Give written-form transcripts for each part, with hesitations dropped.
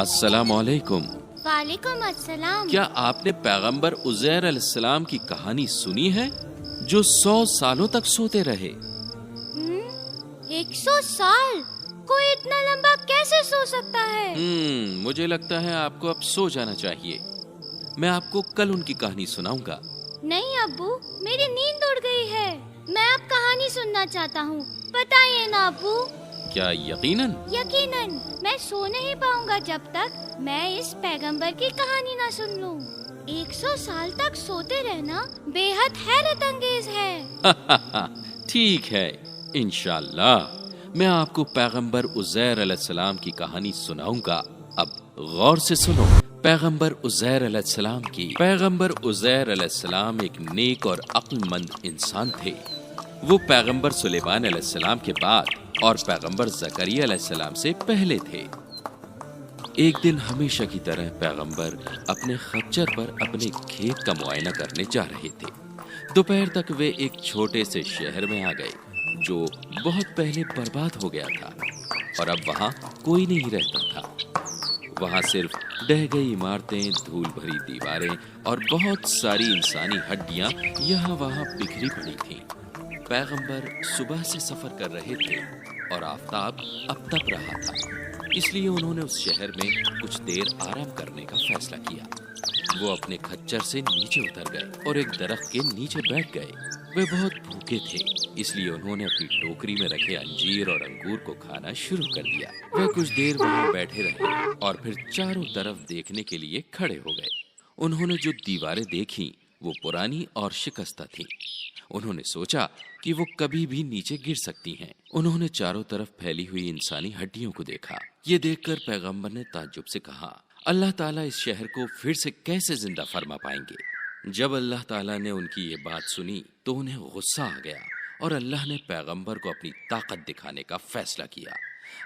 السلام علیکم۔ وعلیکم السلام۔ کیا آپ نے پیغمبر عزیر علیہ السلام کی کہانی سنی ہے جو 100 سالوں تک سوتے رہے؟ 100 سال؟ کوئی اتنا لمبا کیسے سو سکتا ہے؟ مجھے لگتا ہے آپ کو اب سو جانا چاہیے۔ میں آپ کو کل ان کی کہانی سناؤں گا۔ نہیں ابو، میری نیند اڑ گئی ہے، میں اب کہانی سننا چاہتا ہوں، بتائیے نا ابو۔ کیا یقیناً؟ یقیناً، میں سو نہیں پاؤں گا جب تک میں اس پیغمبر کی کہانی نہ سن لوں۔ 100 سال تک سوتے رہنا بے حد حیرت انگیز ہے۔ ٹھیک ہے، انشاءاللہ میں آپ کو پیغمبر عزیر علیہ السلام کی کہانی سناؤں گا۔ اب غور سے سنو۔ پیغمبر عزیر علیہ السلام کی پیغمبر عزیر علیہ السلام ایک نیک اور عقل مند انسان تھے۔ وہ پیغمبر سلیمان علیہ السلام کے بعد اور پیغمبر زکریا علیہ السلام سے پہلے تھے۔ ایک دن ہمیشہ کی طرح پیغمبر اپنے خچر پر اپنے کھیت کا معائنہ کرنے جا رہے تھے۔ دوپہر تک وہ ایک چھوٹے سے شہر میں آ گئے جو بہت پہلے برباد ہو گیا تھا اور اب وہاں کوئی نہیں رہتا تھا۔ وہاں صرف ڈہ گئی عمارتیں، دھول بھری دیواریں اور بہت ساری انسانی ہڈیاں یہاں وہاں بکھری پڑی تھیں۔ پیغمبر صبح سے سفر کر رہے تھے اور آفتاب اب تپ رہا تھا، اس لیے انہوں نے اس شہر میں کچھ دیر آرام کرنے کا فیصلہ کیا۔ وہ اپنے کھچر سے نیچے اتر گئے اور ایک درخت کے نیچے بیٹھ گئے۔ وہ بہت بھوکے تھے، اس لیے انہوں نے اپنی ٹوکری میں رکھے انجیر اور انگور کو کھانا شروع کر دیا۔ وہ کچھ دیر وہاں بیٹھے رہے اور پھر چاروں طرف دیکھنے کے لیے کھڑے ہو گئے۔ انہوں نے جو دیواریں دیکھیں وہ پرانی اور شکستہ تھیں۔ انہوں نے سوچا کہ وہ کبھی بھی نیچے گر سکتی ہیں۔ انہوں نے چاروں طرف پھیلی ہوئی انسانی ہڈیوں کو دیکھا۔ یہ دیکھ کر پیغمبر نے تعجب سے کہا، اللہ تعالیٰ اس شہر کو پھر سے کیسے زندہ فرما پائیں گے؟ جب اللہ تعالیٰ نے ان کی یہ بات سنی تو انہیں غصہ آ گیا اور اللہ نے پیغمبر کو اپنی طاقت دکھانے کا فیصلہ کیا۔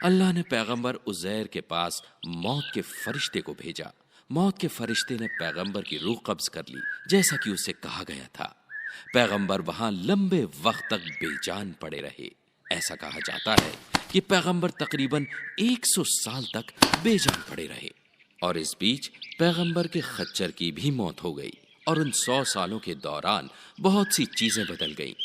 اللہ نے پیغمبر عزیر کے پاس موت کے فرشتے کو بھیجا۔ موت کے فرشتے نے پیغمبر کی روح قبض کر لی جیسا کہ اسے کہا گیا تھا۔ پیغمبر وہاں لمبے وقت تک بے جان پڑے رہے۔ ایسا کہا جاتا ہے کہ پیغمبر تقریباً 100 سال تک بے جان پڑے رہے، اور اس بیچ پیغمبر کے خچر کی بھی موت ہو گئی، اور ان 100 سالوں کے دوران بہت سی چیزیں بدل گئیں۔